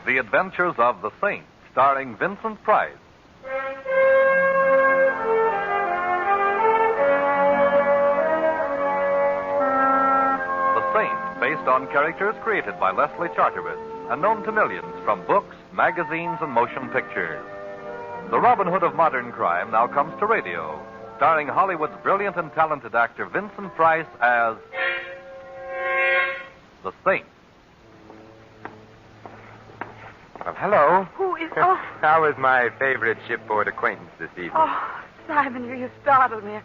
The Adventures of the Saint, starring Vincent Price. The Saint, based on characters created by Leslie Charteris and known to millions from books, magazines, and motion pictures. The Robin Hood of modern crime now comes to radio, starring Hollywood's brilliant and talented actor Vincent Price as the Saint. Well, hello. Who is... Oh, How is my favorite shipboard acquaintance this evening? oh Simon, you startled me. I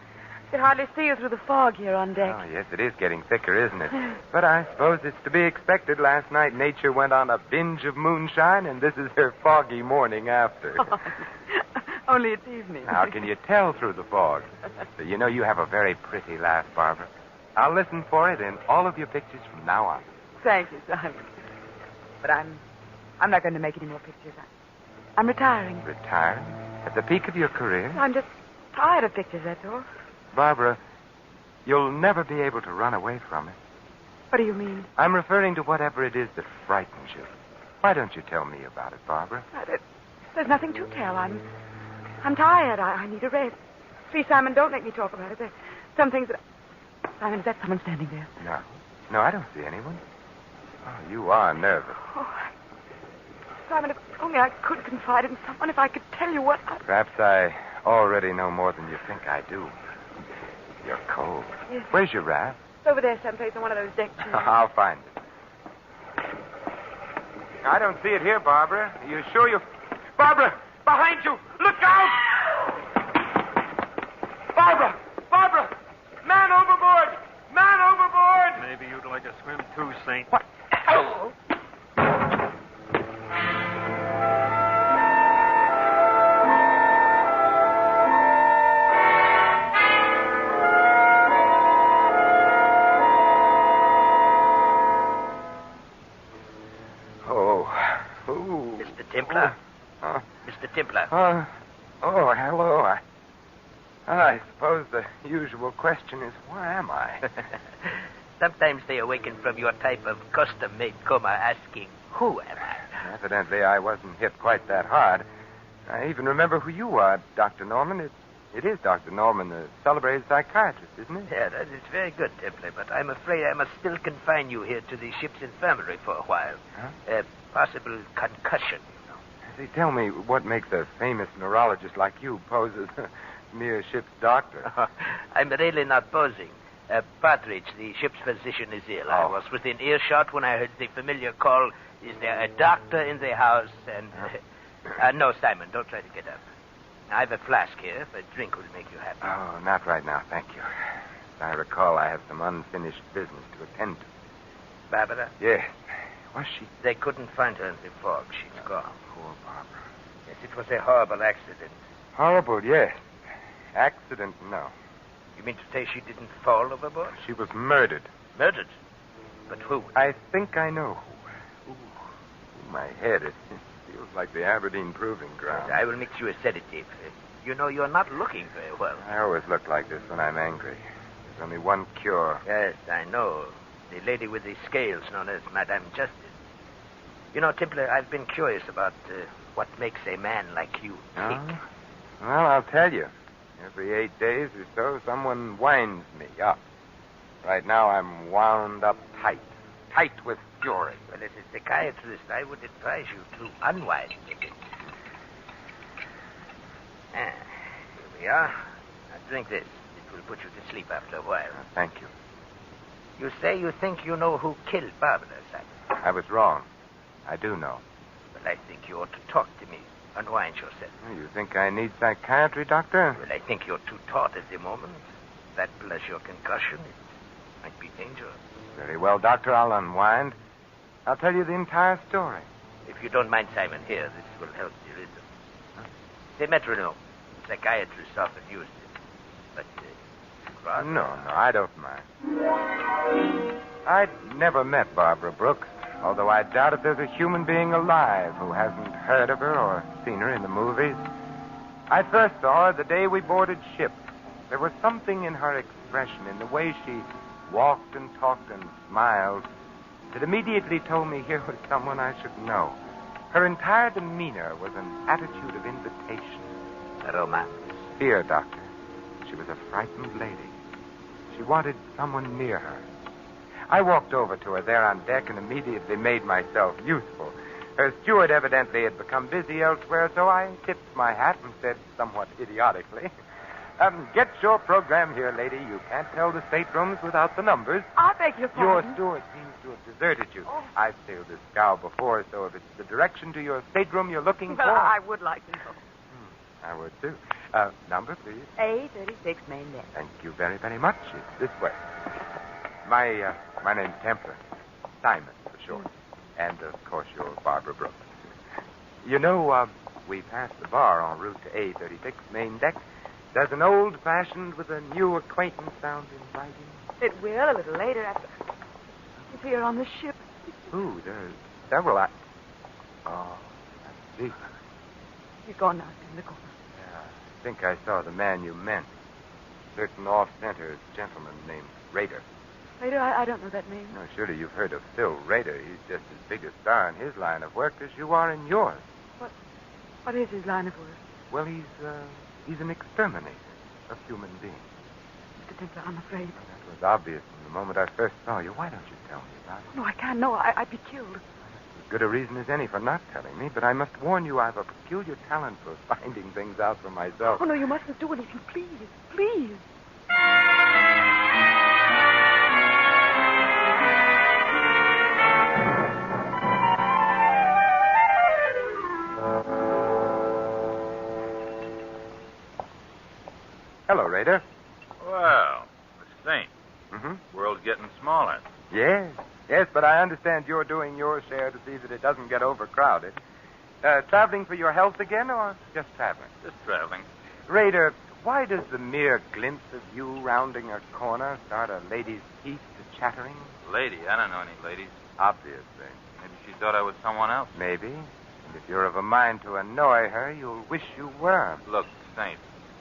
could hardly see you through the fog here on deck. Oh, yes, it is getting thicker, isn't it? But I suppose it's to be expected. Last night, nature went on a binge of moonshine, and this is her foggy morning after. Oh, only it's evening. How can you tell through the fog? You know, you have a very pretty laugh, Barbara. I'll listen for it in all of your pictures from now on. Thank you, Simon. But I'm not going to make any more pictures. I'm retiring. Retiring? At the peak of your career? I'm just tired of pictures, that's all. Barbara, you'll never be able to run away from it. What do you mean? I'm referring to whatever it is that frightens you. Why don't you tell me about it, Barbara? There's nothing to tell. I'm tired. I need a rest. Please, Simon, don't make me talk about it. There's some things that... Simon, is that someone standing there? No, I don't see anyone. Oh, you are nervous. Oh, Simon, if only I could confide in someone, if I could tell you what Perhaps I already know more than you think I do. You're cold. Yes. Where's your raft? It's over there someplace on one of those deck chairs. I'll find it. I don't see it here, Barbara. Are you sure you... Barbara! Behind you! Look out! Barbara! Barbara! Man overboard! Man overboard! Maybe you'd like a swim too, Saint. What? Oh. Mr. Templar? Mr. Templar? Hello. I suppose the usual question is, where am I? Sometimes they awaken from your type of custom-made coma asking, who am I? Evidently, I wasn't hit quite that hard. I even remember who you are, Dr. Norman. It is Dr. Norman, the celebrated psychiatrist, isn't it? Yeah, that is very good, Templar, but I'm afraid I must still confine you here to the ship's infirmary for a while. Huh? Possible concussion, you know. Say, tell me, what makes a famous neurologist like you pose as a mere ship's doctor? I'm really not posing. Partridge, the ship's physician, is ill. Oh. I was within earshot when I heard the familiar call, is there a doctor in the house? And, no, Simon, don't try to get up. I have a flask here. If a drink will make you happy. Oh, not right now, thank you. As I recall, I have some unfinished business to attend to. Barbara? Yes. Was she? They couldn't find her in the fog. She's gone. Poor Barbara. Yes, it was a horrible accident. Horrible, yes. Accident, no. You mean to say she didn't fall overboard? She was murdered. Murdered? But who? I think I know who. Ooh, my head, it feels like the Aberdeen Proving Ground. I will mix you a sedative. You know, you're not looking very well. I always look like this when I'm angry. There's only one cure. Yes, I know. The lady with the scales known as Madame Justice. You know, Templar, I've been curious about what makes a man like you tick. Oh? Well, I'll tell you. Every 8 days or so, someone winds me up. Right now, I'm wound up tight. Tight with fury. Well, as a psychiatrist, I would advise you to unwind a bit. Here we are. Now, drink this. It will put you to sleep after a while. Thank you. You say you think you know who killed Barbara, Simon. I was wrong. I do know. Well, I think you ought to talk to me. Unwind yourself. You think I need psychiatry, Doctor? Well, I think you're too taut at the moment. That plus your concussion, it might be dangerous. Very well, Doctor. I'll unwind. I'll tell you the entire story. If you don't mind, Simon, here, this will help the rhythm. The metronome. Psychiatrists often use it. But, rather... No, I don't mind. I'd never met Barbara Brooks, although I doubt if there's a human being alive who hasn't heard of her or seen her in the movies. I first saw her the day we boarded ship. There was something in her expression, in the way she walked and talked and smiled, that immediately told me here was someone I should know. Her entire demeanor was an attitude of invitation. Romance. Fear, Doctor. She was a frightened lady. She wanted someone near her. I walked over to her there on deck and immediately made myself useful. Her steward evidently had become busy elsewhere, so I tipped my hat and said somewhat idiotically, get your program here, lady. You can't tell the staterooms without the numbers. I beg your Your pardon. steward seems to have deserted you. Oh. I've sailed this scow before, so if it's the direction to your stateroom you're looking Well, for... I would like to know. I would, too. Number, please. A36 main deck. Thank you very, very much. It's this way. My name's Templar. Simon, for short. And, of course, you're Barbara Brooks. You know, we passed the bar en route to A36 main deck. Does an old-fashioned with a new acquaintance sound inviting? It will a little later after... If you're on the ship. Ooh, there's several... Oh, I see. You're gone now, in the corner. Yeah, I think I saw the man you meant. Certain off-center gentleman named Rader. Later, I don't know that name. No, surely you've heard of Phil Rader. He's just as big a star in his line of work as you are in yours. What is his line of work? Well, he's an exterminator of human beings. Mr. Templar, I'm afraid. Well, that was obvious from the moment I first saw you. Why don't you tell me about it? No, I can't. No, I'd be killed. As good a reason as any for not telling me, but I must warn you I've a peculiar talent for finding things out for myself. Oh, no, you mustn't do anything. Please. Please. Hello, Rader. Well, the Saint. Mm-hmm. World's getting smaller. Yes, but I understand you're doing your share to see that it doesn't get overcrowded. Traveling for your health again, or just traveling? Just traveling. Rader, why does the mere glimpse of you rounding a corner start a lady's teeth to chattering? Lady, I don't know any ladies. Obviously. Maybe she thought I was someone else. Maybe. And if you're of a mind to annoy her, you'll wish you were. Look, Saint,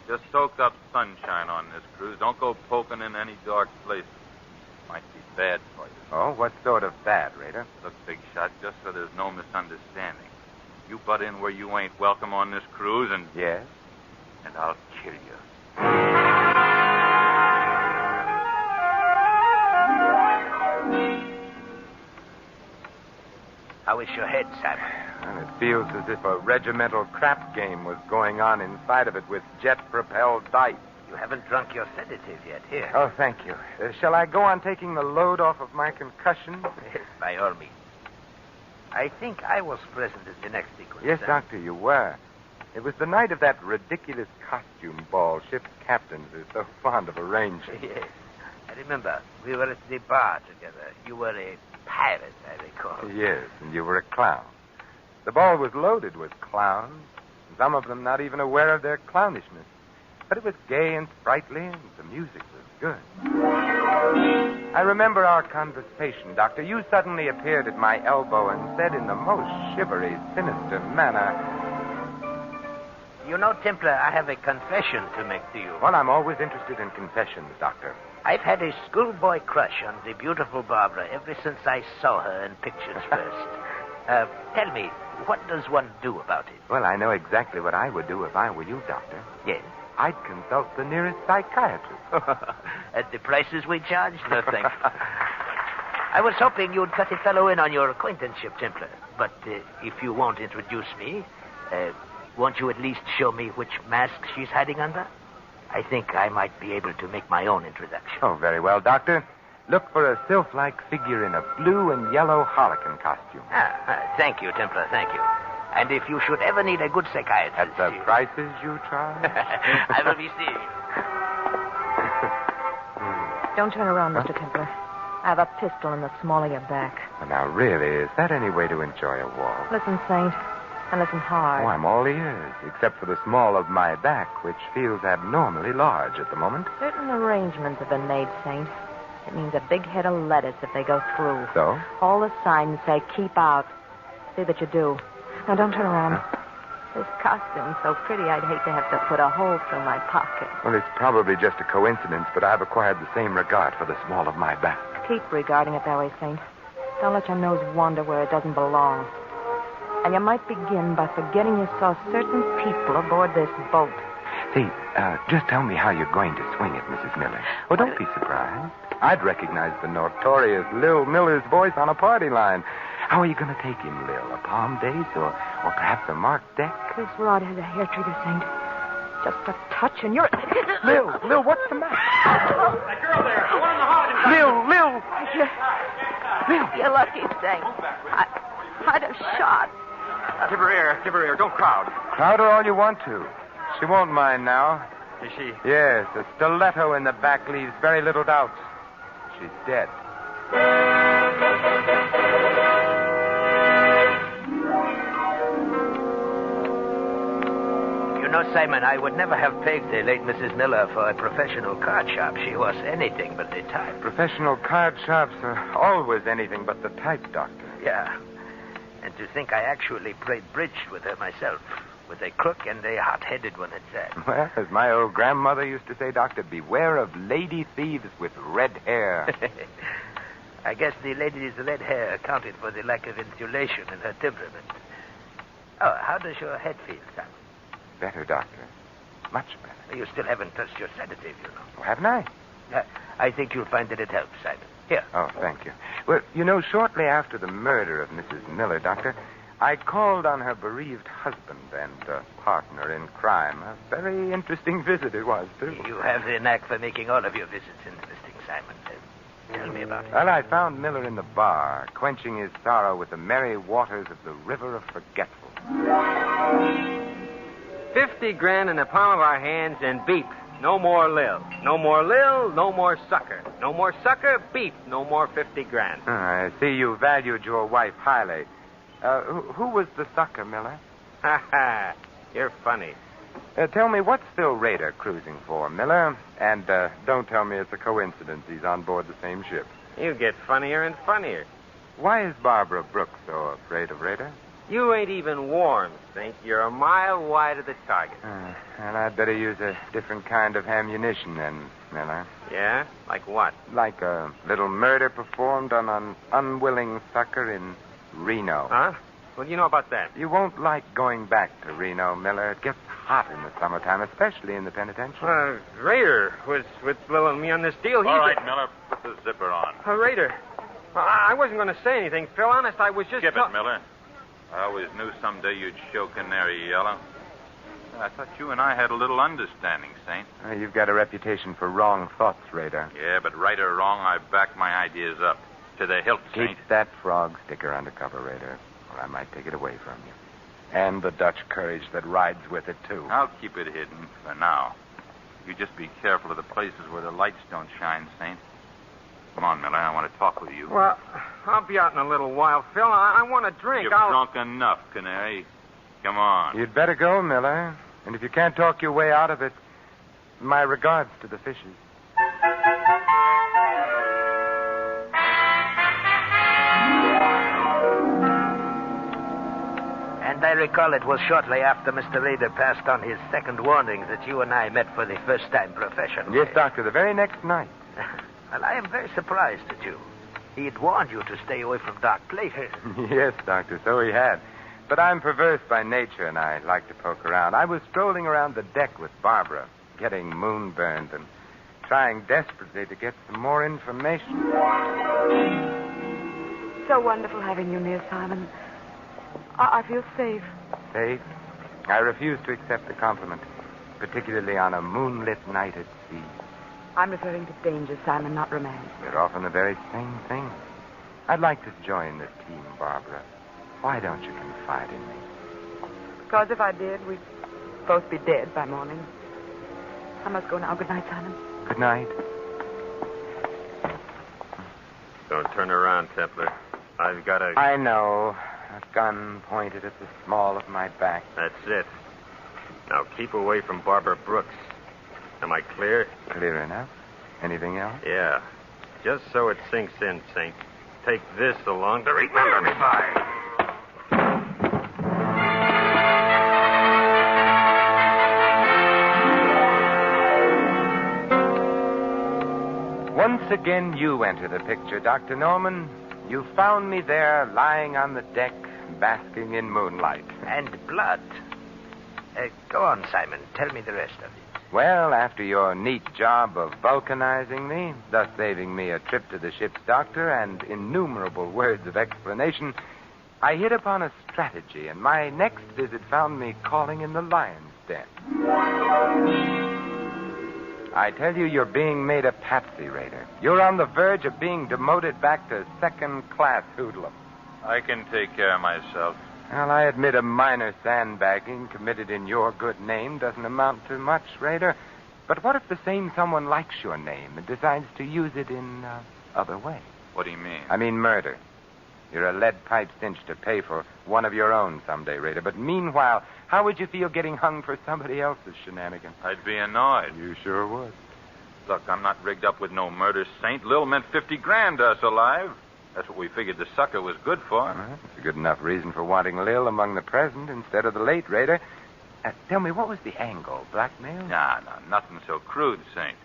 just soak up sunshine on this cruise. Don't go poking in any dark places. Might be bad for you. Oh, what sort of bad, Rader? Look, Big Shot, just so there's no misunderstanding. You butt in where you ain't welcome on this cruise, and Yes? I'll kill you. How is your head, Simon? And it feels as if a regimental crap game was going on inside of it with jet-propelled dice. You haven't drunk your sedative yet. Here. Oh, thank you. Shall I go on taking the load off of my concussion? Yes, by all means. I think I was present at the next sequence. Yes, huh? Doctor, you were. It was the night of that ridiculous costume ball ship's captains are so fond of arranging. Yes. I remember. We were at the bar together. You were a pirate, I recall. Yes, and you were a clown. The ball was loaded with clowns, some of them not even aware of their clownishness. But it was gay and sprightly, and the music was good. I remember our conversation, Doctor. You suddenly appeared at my elbow and said in the most shivery, sinister manner, You know, Templar, I have a confession to make to you. well, I'm always interested in confessions, Doctor. I've had a schoolboy crush on the beautiful Barbara ever since I saw her in pictures first. Tell me, what does one do about it? Well, I know exactly what I would do if I were you, Doctor. Yes. I'd consult the nearest psychiatrist. At the prices we charge? No, thank you. I was hoping you'd cut a fellow in on your acquaintanceship, Templar. But if you won't introduce me, won't you at least show me which mask she's hiding under? I think I might be able to make my own introduction. Oh, very well, Doctor. Look for a sylph-like figure in a blue and yellow harlequin costume. Thank you, Templar, thank you. And if you should ever need a good psychiatrist... At the prices you charge? I will be seeing. Don't turn around, Mr. Templar. I have a pistol in the small of your back. Well, now, really, is that any way to enjoy a waltz? Listen, Saint, and listen hard. Oh, I'm all ears, except for the small of my back, which feels abnormally large at the moment. Certain arrangements have been made, Saint. It means a big head of lettuce if they go through. So? All the signs say keep out. See that you do. Now, don't turn around. This costume's so pretty, I'd hate to have to put a hole through my pocket. Well, it's probably just a coincidence, but I've acquired the same regard for the small of my back. Keep regarding it that way, Saint. Don't let your nose wander where it doesn't belong. And you might begin by forgetting you saw certain people aboard this boat. See, just tell me how you're going to swing it, Mrs. Miller. Oh, don't be surprised. I'd recognize the notorious Lil Miller's voice on a party line. How are you going to take him, Lil? A palm date or perhaps a marked deck? This rod has a hair trigger, Saint. Just a touch and you're... Lil, what's the matter? That girl there, the one in the hall. Lil! You're lucky, Saint. I'd have shot. Give her ear. Don't crowd. Crowd her all you want to. She won't mind now. Is she? Yes, a stiletto in the back leaves very little doubt. She's dead. You know, Simon, I would never have pegged the late Mrs. Miller for a professional card sharp. She was anything but the type. Professional card sharps are always anything but the type, Doctor. Yeah. And to think I actually played bridge with her myself. With a crook and a hot-headed one at that. Well, as my old grandmother used to say, Doctor, beware of lady thieves with red hair. I guess the lady's red hair accounted for the lack of insulation in her temperament. Oh, how does your head feel, Simon? Better, Doctor. Much better. You still haven't touched your sedative, you know. Oh, haven't I? I think you'll find that it helps, Simon. Here. Oh, thank you. Well, you know, shortly after the murder of Mrs. Miller, Doctor, I called on her bereaved husband and partner in crime. A very interesting visit it was, too. You have the knack for making all of your visits interesting, Simon. Tell me about it. Well, I found Miller in the bar, quenching his sorrow with the merry waters of the River of Forgetful. 50 grand in the palm of our hands and beep. No more Lil. No more Lil, no more sucker. No more sucker, beep. No more 50 grand. I see you valued your wife highly. Who was the sucker, Miller? Ha ha. You're funny. Tell me, what's Phil Rader cruising for, Miller? And don't tell me it's a coincidence he's on board the same ship. You get funnier and funnier. Why is Barbara Brooks so afraid of Rader? You ain't even warm, Saint. You're a mile wide of the target. And I'd better use a different kind of ammunition then, Miller. Yeah? Like what? Like a little murder performed on an unwilling sucker in Reno. Huh? What do you know about that? You won't like going back to Reno, Miller. It gets hot in the summertime, especially in the penitentiary. Raider was with Lil and me on this deal. All right, Miller, put the zipper on. Raider. I wasn't going to say anything, Phil. Honest, I was just... Skip it, Miller. I always knew someday you'd show Canary Yellow. I thought you and I had a little understanding, Saint. You've got a reputation for wrong thoughts, Rader. Yeah, but right or wrong, I back my ideas up. To the hilt, Saint. Keep that frog sticker under cover, Rader, or I might take it away from you. And the Dutch courage that rides with it, too. I'll keep it hidden for now. You just be careful of the places where the lights don't shine, Saint. Come on, Miller. I want to talk with you. Well, I'll be out in a little while, Phil. I want to drink. You've drunk enough, Canary. Come on. You'd better go, Miller. And if you can't talk your way out of it, my regards to the fishes. And I recall it was shortly after Mr. Rader passed on his second warning that you and I met for the first time professionally. Yes, Doctor, the very next night. Well, I am very surprised at you. He had warned you to stay away from dark places. Yes, Doctor, so he had. But I'm perverse by nature, and I like to poke around. I was strolling around the deck with Barbara, getting moonburned and trying desperately to get some more information. So wonderful having you near, Simon. I feel safe. Safe? I refuse to accept the compliment, particularly on a moonlit night at sea. I'm referring to danger, Simon, not romance. They're often the very same thing. I'd like to join the team, Barbara. Why don't you confide in me? Because if I did, we'd both be dead by morning. I must go now. Good night, Simon. Good night. Don't turn around, Templar. I've got a... I know. A gun pointed at the small of my back. That's it. Now keep away from Barbara Brooks. Am I clear? Clear enough. Anything else? Yeah. Just so it sinks in, Saint. Take this along to remember me by. Once again, you enter the picture, Dr. Norman. You found me there, lying on the deck, basking in moonlight. And blood. Go on, Simon. Tell me the rest of it. Well, after your neat job of vulcanizing me, thus saving me a trip to the ship's doctor and innumerable words of explanation, I hit upon a strategy, and my next visit found me calling in the lion's den. I tell you, you're being made a patsy, Raider. You're on the verge of being demoted back to second-class hoodlum. I can take care of myself. Well, I admit a minor sandbagging committed in your good name doesn't amount to much, Raider. But what if the same someone likes your name and decides to use it in other way? What do you mean? I mean murder. You're a lead pipe cinch to pay for one of your own someday, Raider. But meanwhile, how would you feel getting hung for somebody else's shenanigans? I'd be annoyed. You sure would. Look, I'm not rigged up with no murder saint. Lil meant 50 grand to us alive. That's what we figured the sucker was good for. Well, it's a good enough reason for wanting Lil among the present instead of the late, Raider. Tell me, what was the angle? Blackmail? Nah, nothing so crude, Saint.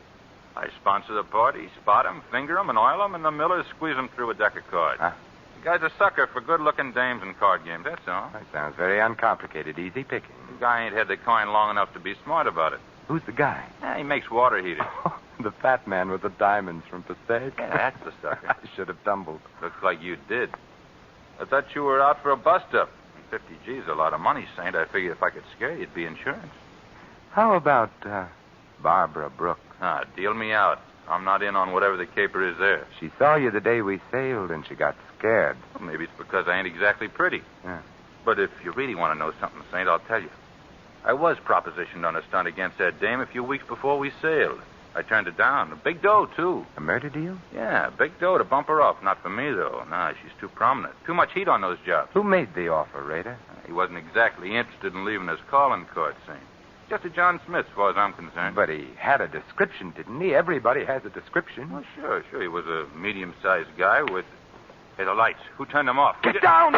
I sponsor the party, spot him, finger him, and oil him, and the Millers squeeze him through a deck of cards. Huh? The guy's a sucker for good-looking dames and card games, that's all. That sounds very uncomplicated, easy picking. The guy ain't had the coin long enough to be smart about it. Who's the guy? He makes water heaters. The fat man with the diamonds from Passaic? Yeah, that's the sucker. I should have tumbled. Looks like you did. I thought you were out for a bust-up. 50 G's a lot of money, Saint. I figured if I could scare you, it'd be insurance. How about Barbara Brooks? Deal me out. I'm not in on whatever the caper is there. She saw you the day we sailed, and she got scared. Well, maybe it's because I ain't exactly pretty. Yeah. But if you really want to know something, Saint, I'll tell you. I was propositioned on a stunt against that dame a few weeks before we sailed. I turned it down. A big dough, too. A murder deal? Yeah, big dough to bump her off. Not for me, though. Nah, she's too prominent. Too much heat on those jobs. Who made the offer, Raider? He wasn't exactly interested in leaving his calling card, Saint. Just a John Smith, as far as I'm concerned. But he had a description, didn't he? Everybody has a description. Well, sure. He was a medium-sized guy with... Hey, the lights. Who turned them off? Get down!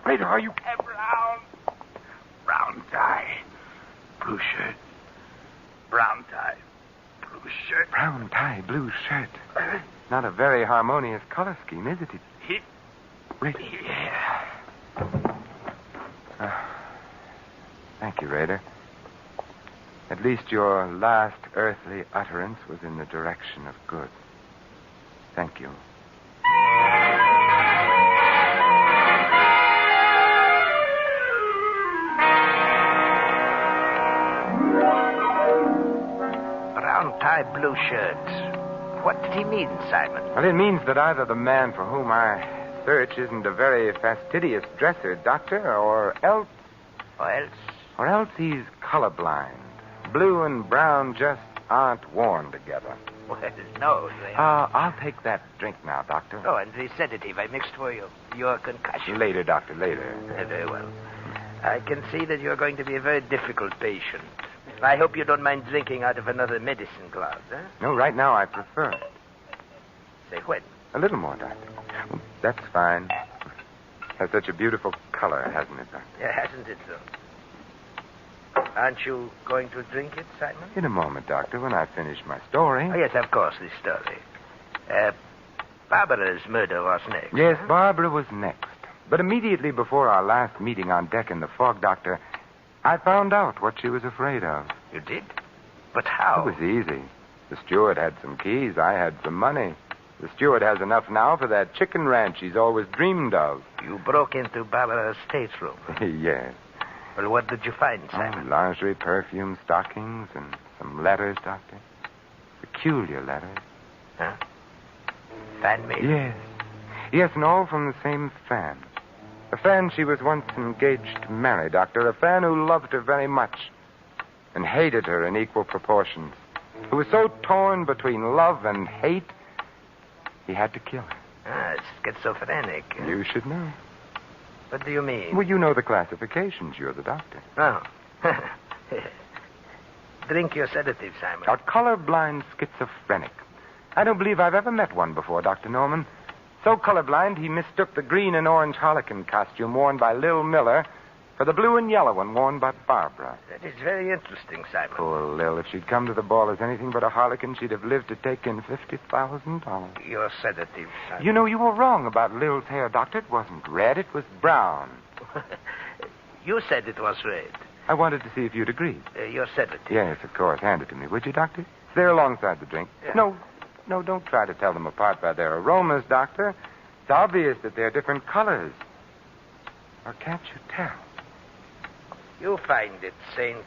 Raider, are you... Brown tie. Blue shirt. Brown tie. Blue shirt. Brown tie, blue shirt. Not a very harmonious color scheme, is it? Raider. Yeah. Thank you, Raider. At least your last earthly utterance was in the direction of good. Thank you. Brown tie, blue shirt. What did he mean, Simon? Well, it means that either the man for whom I search isn't a very fastidious dresser, Doctor, or else he's colorblind. Blue and brown just aren't worn together. Well, no. I'll take that drink now, Doctor. Oh, and the sedative I mixed for you. Your concussion. Later, Doctor, later. Very well. I can see that you're going to be a very difficult patient. I hope you don't mind drinking out of another medicine glass, huh? No, right now I prefer it. Say when? A little more, Doctor. Well, that's fine. Has such a beautiful color, hasn't it, Doctor? Yeah, hasn't it, though? Aren't you going to drink it, Simon? In a moment, Doctor, when I finish my story. Oh, yes, of course, the story. Barbara's murder was next. Yes, huh? Barbara was next. But immediately before our last meeting on deck in the fog, Doctor, I found out what she was afraid of. You did? But how? It was easy. The steward had some keys. I had some money. The steward has enough now for that chicken ranch he's always dreamed of. You broke into Barbara's stateroom. Yes. Well, what did you find, Simon? Lingerie, perfume, stockings, and some letters, Doctor. Peculiar letters. Huh? Fan-made? Yes. Yes, and all from the same fan. A fan she was once engaged to marry, Doctor. A fan who loved her very much and hated her in equal proportions. Who was so torn between love and hate, he had to kill her. Ah, schizophrenic. You should know. What do you mean? Well, you know the classifications. You're the doctor. Oh. Drink your sedative, Simon. A colorblind schizophrenic. I don't believe I've ever met one before, Dr. Norman. So colorblind, he mistook the green and orange harlequin costume worn by Lil Miller for the blue and yellow one worn by Barbara. That is very interesting, Simon. Poor Lil. If she'd come to the ball as anything but a harlequin, she'd have lived to take in $50,000. Your sedative, Simon. You know, you were wrong about Lil's hair, Doctor. It wasn't red. It was brown. You said it was red. I wanted to see if you'd agreed. Your sedative. Yes, of course. Hand it to me, would you, Doctor? It's there alongside the drink. Yeah. No, don't try to tell them apart by their aromas, Doctor. It's obvious that they're different colors. Or can't you tell? You find it, Saint.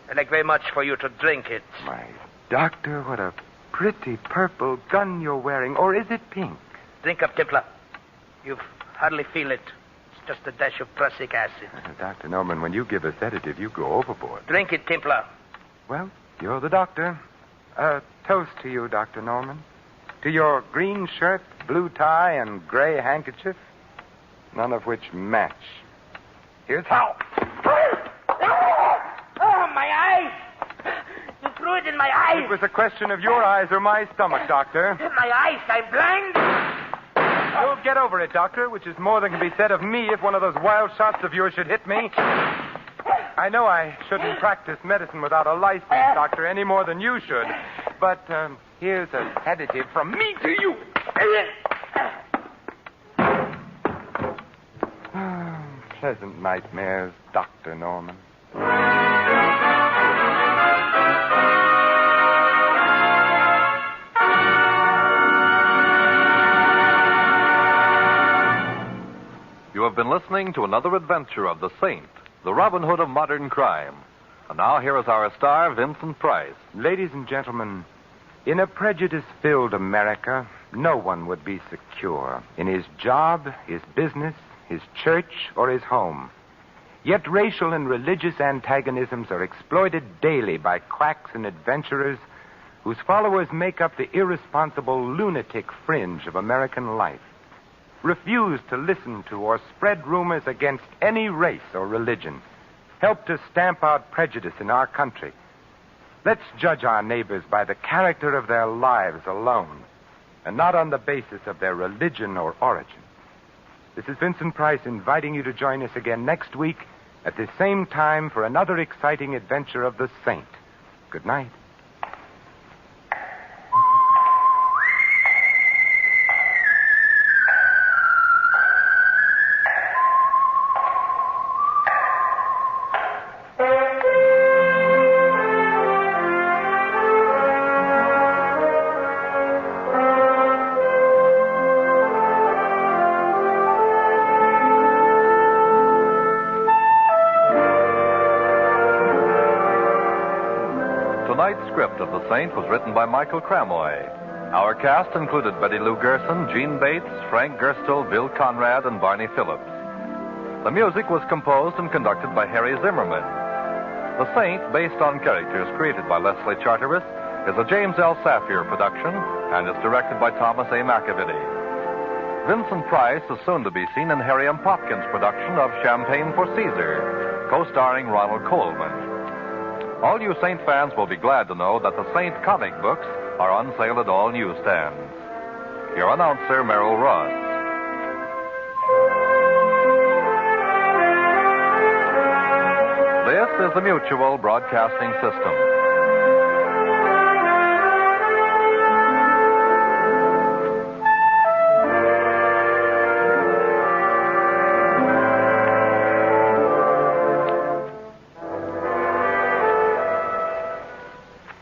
I'd like very much for you to drink it. My Doctor, what a pretty purple gun you're wearing. Or is it pink? Drink up, Templar. You hardly feel it. It's just a dash of prussic acid. Dr. Norman, when you give a sedative, you go overboard. Drink it, Templar. Well, you're the doctor. A toast to you, Dr. Norman. To your green shirt, blue tie, and gray handkerchief, none of which match. Here's how. Oh, my eyes! You threw it in my eyes. It was a question of your eyes or my stomach, Doctor. My eyes, I'm blind. You'll get over it, Doctor, which is more than can be said of me if one of those wild shots of yours should hit me. I know I shouldn't practice medicine without a license, Doctor, any more than you should. But here's a sedative from me to you. Pleasant nightmares, Dr. Norman. You have been listening to another adventure of the Saint, the Robin Hood of modern crime. And now here is our star, Vincent Price. Ladies and gentlemen, in a prejudice-filled America, no one would be secure in his job, his business, his church, or his home. Yet racial and religious antagonisms are exploited daily by quacks and adventurers whose followers make up the irresponsible lunatic fringe of American life. Refuse to listen to or spread rumors against any race or religion. Help to stamp out prejudice in our country. Let's judge our neighbors by the character of their lives alone, and not on the basis of their religion or origin. This is Vincent Price inviting you to join us again next week at the same time for another exciting adventure of the Saint. Good night. Tonight's script of The Saint was written by Michael Cramoy. Our cast included Betty Lou Gerson, Gene Bates, Frank Gerstle, Bill Conrad, and Barney Phillips. The music was composed and conducted by Harry Zimmerman. The Saint, based on characters created by Leslie Charteris, is a James L. Safier production and is directed by Thomas A. McAvity. Vincent Price is soon to be seen in Harry M. Popkin's production of Champagne for Caesar, co-starring Ronald Colman. All you Saint fans will be glad to know that the Saint comic books are on sale at all newsstands. Your announcer, Merrill Ross. This is the Mutual Broadcasting System.